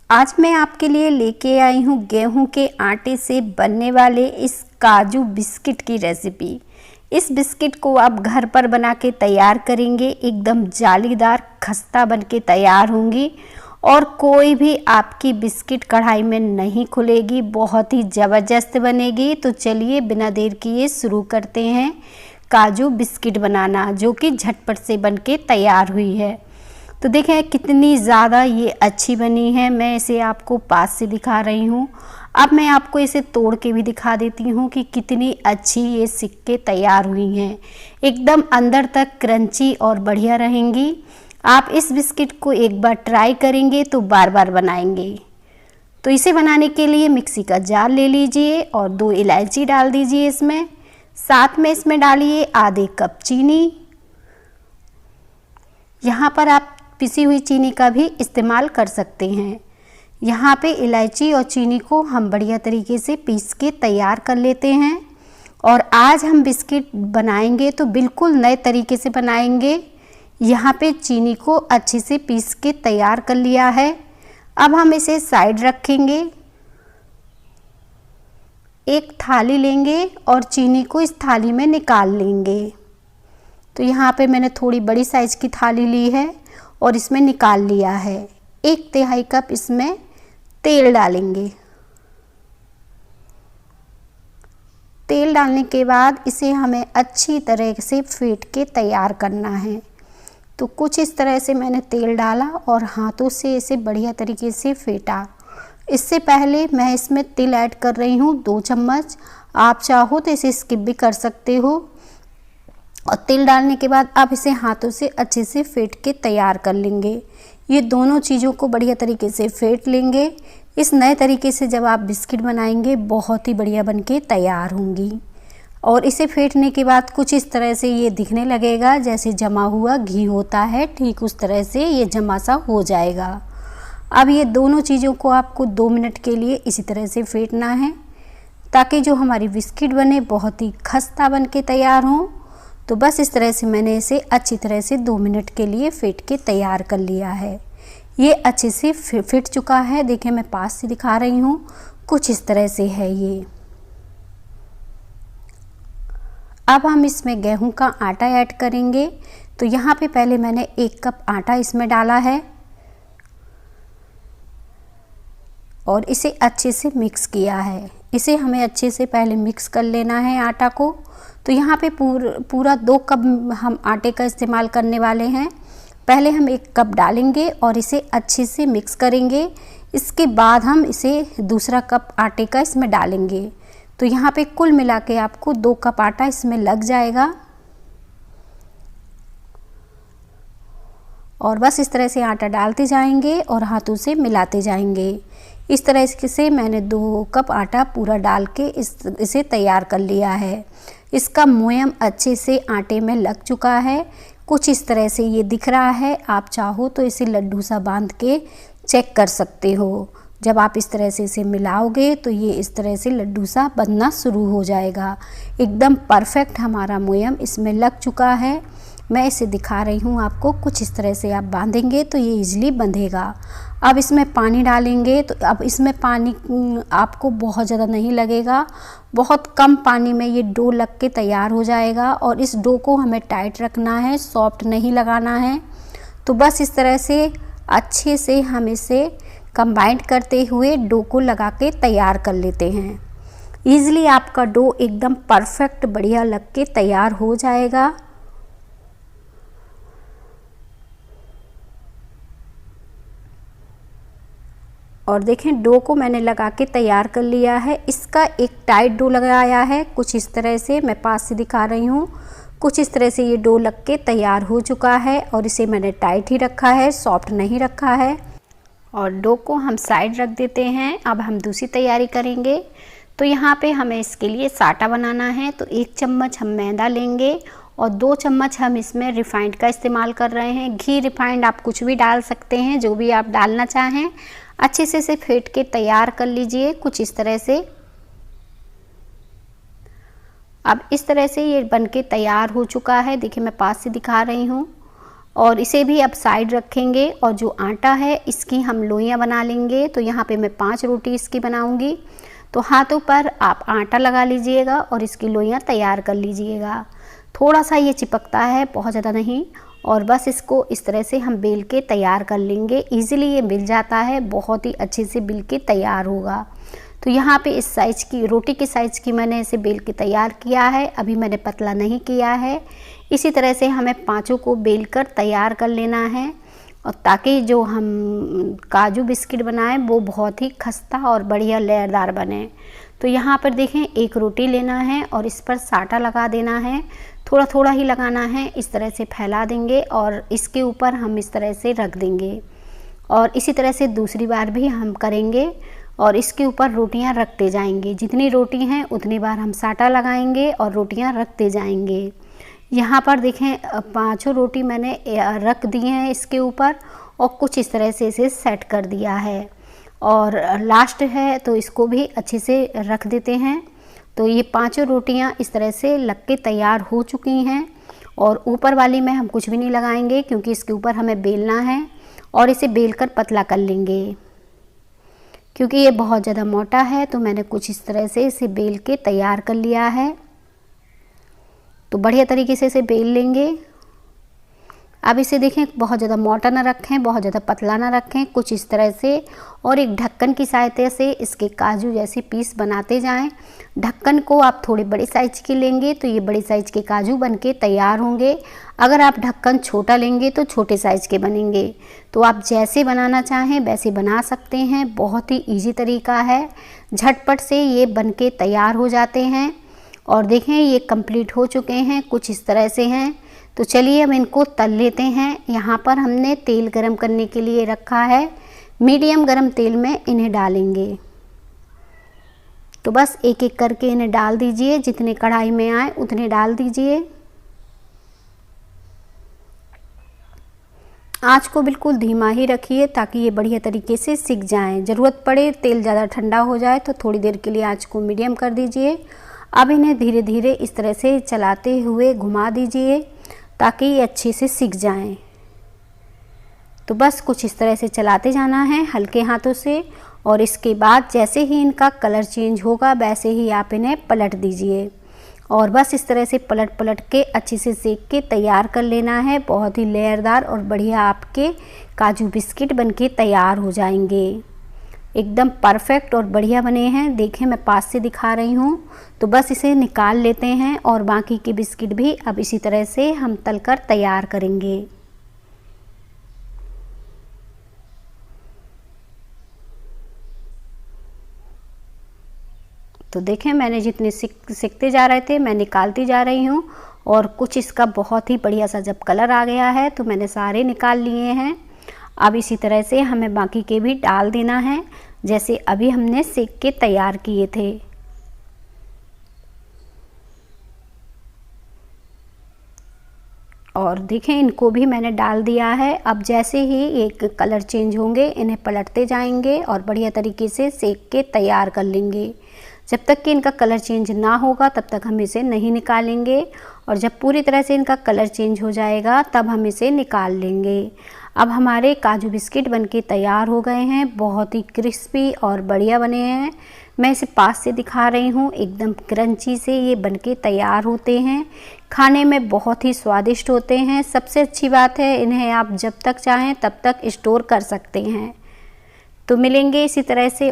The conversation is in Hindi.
आज मैं आपके लिए लेके आई हूँ गेहूं के आटे से बनने वाले इस काजू बिस्किट की रेसिपी। इस बिस्किट को आप घर पर बना के तैयार करेंगे, एकदम जालीदार खस्ता बन के तैयार होंगी और कोई भी आपकी बिस्किट कढ़ाई में नहीं खुलेगी, बहुत ही ज़बरदस्त बनेगी। तो चलिए बिना देर किए शुरू करते हैं काजू बिस्किट बनाना, जो कि झटपट से बन के तैयार हुई है। तो देखें कितनी ज़्यादा ये अच्छी बनी है। मैं इसे आपको पास से दिखा रही हूँ। अब मैं आपको इसे तोड़ के भी दिखा देती हूँ कि कितनी अच्छी ये सिक्के तैयार हुई हैं। एकदम अंदर तक क्रंची और बढ़िया रहेंगी। आप इस बिस्किट को एक बार ट्राई करेंगे तो बार बार बनाएंगे। तो इसे बनाने के लिए मिक्सी का जार ले लीजिए और 2 इलायची डाल दीजिए इसमें। साथ में इसमें डालिए आधे कप चीनी। यहाँ पर आप पिसी हुई चीनी का भी इस्तेमाल कर सकते हैं। यहाँ पे इलायची और चीनी को हम बढ़िया तरीके से पीस के तैयार कर लेते हैं। और आज हम बिस्किट बनाएंगे तो बिल्कुल नए तरीके से बनाएंगे। यहाँ पे चीनी को अच्छे से पीस के तैयार कर लिया है। अब हम इसे साइड रखेंगे। एक थाली लेंगे और चीनी को इस थाली में निकाल लेंगे। तो यहाँ पे मैंने थोड़ी बड़ी साइज़ की थाली ली है और इसमें निकाल लिया है। 1/3 कप इसमें तेल डालेंगे। तेल डालने के बाद इसे हमें अच्छी तरह से फेंट के तैयार करना है। तो कुछ इस तरह से मैंने तेल डाला और हाथों से इसे बढ़िया तरीके से फेंटा। इससे पहले मैं इसमें तिल ऐड कर रही हूँ 2 चम्मच। आप चाहो तो इसे स्किप भी कर सकते हो। और तिल डालने के बाद आप इसे हाथों से अच्छे से फेंट के तैयार कर लेंगे। ये दोनों चीज़ों को बढ़िया तरीके से फेंट लेंगे। इस नए तरीके से जब आप बिस्किट बनाएंगे बहुत ही बढ़िया बन के तैयार होंगी। और इसे फेंटने के बाद कुछ इस तरह से ये दिखने लगेगा जैसे जमा हुआ घी होता है, ठीक उस तरह से ये जमा सा हो जाएगा। अब ये दोनों चीज़ों को आपको 2 मिनट के लिए इसी तरह से फेंटना है, ताकि जो हमारी बिस्किट बने बहुत ही खस्ता बन के तैयार हों। तो बस इस तरह से मैंने इसे अच्छी तरह से 2 मिनट के लिए फेंट के तैयार कर लिया है। ये अच्छे से फिट चुका है। देखिए मैं पास से दिखा रही हूँ, कुछ इस तरह से है ये। अब हम इसमें गेहूं का आटा ऐड करेंगे। तो यहाँ पे पहले मैंने 1 कप आटा इसमें डाला है और इसे अच्छे से मिक्स किया है। इसे हमें अच्छे से पहले मिक्स कर लेना है आटा को। तो यहाँ पे पूरा 2 कप हम आटे का इस्तेमाल करने वाले हैं। पहले हम 1 कप डालेंगे और इसे अच्छे से मिक्स करेंगे। इसके बाद हम इसे दूसरा कप आटे का इसमें डालेंगे। तो यहाँ पे कुल मिला के आपको 2 कप आटा इसमें लग जाएगा। और बस इस तरह से आटा डालते जाएंगे और हाथों से मिलाते जाएंगे। इस तरह से मैंने 2 कप आटा पूरा डाल के इसे तैयार कर लिया है। इसका मोयम अच्छे से आटे में लग चुका है। कुछ इस तरह से ये दिख रहा है। आप चाहो तो इसे लड्डू सा बांध के चेक कर सकते हो। जब आप इस तरह से इसे मिलाओगे तो ये इस तरह से लड्डू सा बनना शुरू हो जाएगा। एकदम परफेक्ट हमारा मोयम इसमें लग चुका है। मैं इसे दिखा रही हूँ आपको। कुछ इस तरह से आप बांधेंगे तो ये इजीली बंधेगा। अब इसमें पानी डालेंगे। तो अब इसमें पानी आपको बहुत ज़्यादा नहीं लगेगा, बहुत कम पानी में ये डो लग के तैयार हो जाएगा। और इस डो को हमें टाइट रखना है, सॉफ्ट नहीं लगाना है। तो बस इस तरह से अच्छे से हम इसे कंबाइंड करते हुए डो को लगा के तैयार कर लेते हैं। ईज़िली आपका डो एकदम परफेक्ट बढ़िया लग के तैयार हो जाएगा। और देखें डो को मैंने लगा के तैयार कर लिया है। इसका एक टाइट डो लगाया है, कुछ इस तरह से मैं पास से दिखा रही हूँ। कुछ इस तरह से ये डो लग के तैयार हो चुका है और इसे मैंने टाइट ही रखा है, सॉफ्ट नहीं रखा है। और डो को हम साइड रख देते हैं। अब हम दूसरी तैयारी करेंगे। तो यहाँ पे हमें इसके लिए साटा बनाना है। तो 1 चम्मच हम मैदा लेंगे और 2 चम्मच हम इसमें रिफाइंड का इस्तेमाल कर रहे हैं। घी, रिफाइंड आप कुछ भी डाल सकते हैं, जो भी आप डालना चाहें। अच्छे से इसे फेंट के तैयार कर लीजिए कुछ इस तरह से। अब इस तरह से ये बनके तैयार हो चुका है। देखिए मैं पास से दिखा रही हूँ। और इसे भी अब साइड रखेंगे और जो आटा है इसकी हम लोइयां बना लेंगे। तो यहाँ पे मैं 5 रोटी इसकी बनाऊंगी। तो हाथों पर आप आटा लगा लीजिएगा और इसकी लोइयां तैयार कर लीजिएगा। थोड़ा सा ये चिपकता है, बहुत ज़्यादा नहीं, और बस इसको इस तरह से हम बेल के तैयार कर लेंगे। ईज़िली ये मिल जाता है, बहुत ही अच्छे से बिल के तैयार होगा। तो यहाँ पे इस साइज़ की रोटी के साइज़ की मैंने इसे बेल के तैयार किया है। अभी मैंने पतला नहीं किया है। इसी तरह से हमें पांचों को बेल कर तैयार कर लेना है, और ताकि जो हम काजू बिस्किट बनाएं वो बहुत ही खस्ता और बढ़िया लेयरदार बने। तो यहाँ पर देखें, एक रोटी लेना है और इस पर साटा लगा देना है। थोड़ा थोड़ा ही लगाना है, इस तरह से फैला देंगे और इसके ऊपर हम इस तरह से रख देंगे। और इसी तरह से दूसरी बार भी हम करेंगे और इसके ऊपर रोटियां रखते जाएंगे। जितनी रोटी हैं उतनी बार हम साटा लगाएंगे और रोटियां रखते जाएंगे। यहाँ पर देखें, पांचों रोटी मैंने रख दी हैं इसके ऊपर, और कुछ इस तरह से इसे सेट कर दिया है। और लास्ट है तो इसको भी अच्छे से रख देते हैं। तो ये पांचों रोटियां इस तरह से लग के तैयार हो चुकी हैं। और ऊपर वाली में हम कुछ भी नहीं लगाएंगे, क्योंकि इसके ऊपर हमें बेलना है और इसे बेल कर पतला कर लेंगे। क्योंकि ये बहुत ज़्यादा मोटा है तो मैंने कुछ इस तरह से इसे बेल के तैयार कर लिया है। तो बढ़िया तरीके से इसे बेल लेंगे। अब इसे देखें, बहुत ज़्यादा मोटा ना रखें, बहुत ज़्यादा पतला ना रखें, कुछ इस तरह से। और एक ढक्कन की सहायता से इसके काजू जैसे पीस बनाते जाएं। ढक्कन को आप थोड़े बड़े साइज के लेंगे तो ये बड़े साइज के काजू बनके तैयार होंगे। अगर आप ढक्कन छोटा लेंगे तो छोटे साइज के बनेंगे। तो आप जैसे बनाना चाहें वैसे बना सकते हैं। बहुत ही ईजी तरीका है, झटपट से ये बनके तैयार हो जाते हैं। और देखें, ये कंप्लीट हो चुके हैं, कुछ इस तरह से हैं। तो चलिए अब इनको तल लेते हैं। यहाँ पर हमने तेल गरम करने के लिए रखा है। मीडियम गरम तेल में इन्हें डालेंगे। तो बस एक एक करके इन्हें डाल दीजिए, जितने कढ़ाई में आए उतने डाल दीजिए। आँच को बिल्कुल धीमा ही रखिए ताकि ये बढ़िया तरीके से सिक जाएं। ज़रूरत पड़े तेल ज़्यादा ठंडा हो जाए तो थोड़ी देर के लिए आँच को मीडियम कर दीजिए। अब इन्हें धीरे धीरे इस तरह से चलाते हुए घुमा दीजिए ताकि ये अच्छे से सिक जाएं। तो बस कुछ इस तरह से चलाते जाना है हल्के हाथों से। और इसके बाद जैसे ही इनका कलर चेंज होगा वैसे ही आप इन्हें पलट दीजिए। और बस इस तरह से पलट पलट के अच्छे से सेक के तैयार कर लेना है। बहुत ही लेयरदार और बढ़िया आपके काजू बिस्किट बनके तैयार हो जाएंगे। एकदम परफेक्ट और बढ़िया बने हैं। देखें, मैं पास से दिखा रही हूँ। तो बस इसे निकाल लेते हैं और बाकी के बिस्किट भी अब इसी तरह से हम तलकर तैयार करेंगे। तो देखें, मैंने जितने सिकते जा रहे थे मैं निकालती जा रही हूँ। और कुछ इसका बहुत ही बढ़िया सा जब कलर आ गया है तो मैंने सारे निकाल लिए हैं। अब इसी तरह से हमें बाकी के भी डाल देना है, जैसे अभी हमने सेक के तैयार किए थे। और देखें, इनको भी मैंने डाल दिया है। अब जैसे ही एक कलर चेंज होंगे इन्हें पलटते जाएंगे और बढ़िया तरीके से सेक के तैयार कर लेंगे। जब तक कि इनका कलर चेंज ना होगा तब तक हम इसे नहीं निकालेंगे। और जब पूरी तरह से इनका कलर चेंज हो जाएगा तब हम इसे निकाल लेंगे। अब हमारे काजू बिस्किट बनके तैयार हो गए हैं। बहुत ही क्रिस्पी और बढ़िया बने हैं। मैं इसे पास से दिखा रही हूँ। एकदम क्रंची से ये बनके तैयार होते हैं। खाने में बहुत ही स्वादिष्ट होते हैं। सबसे अच्छी बात है, इन्हें आप जब तक चाहें तब तक स्टोर कर सकते हैं। तो मिलेंगे इसी तरह से।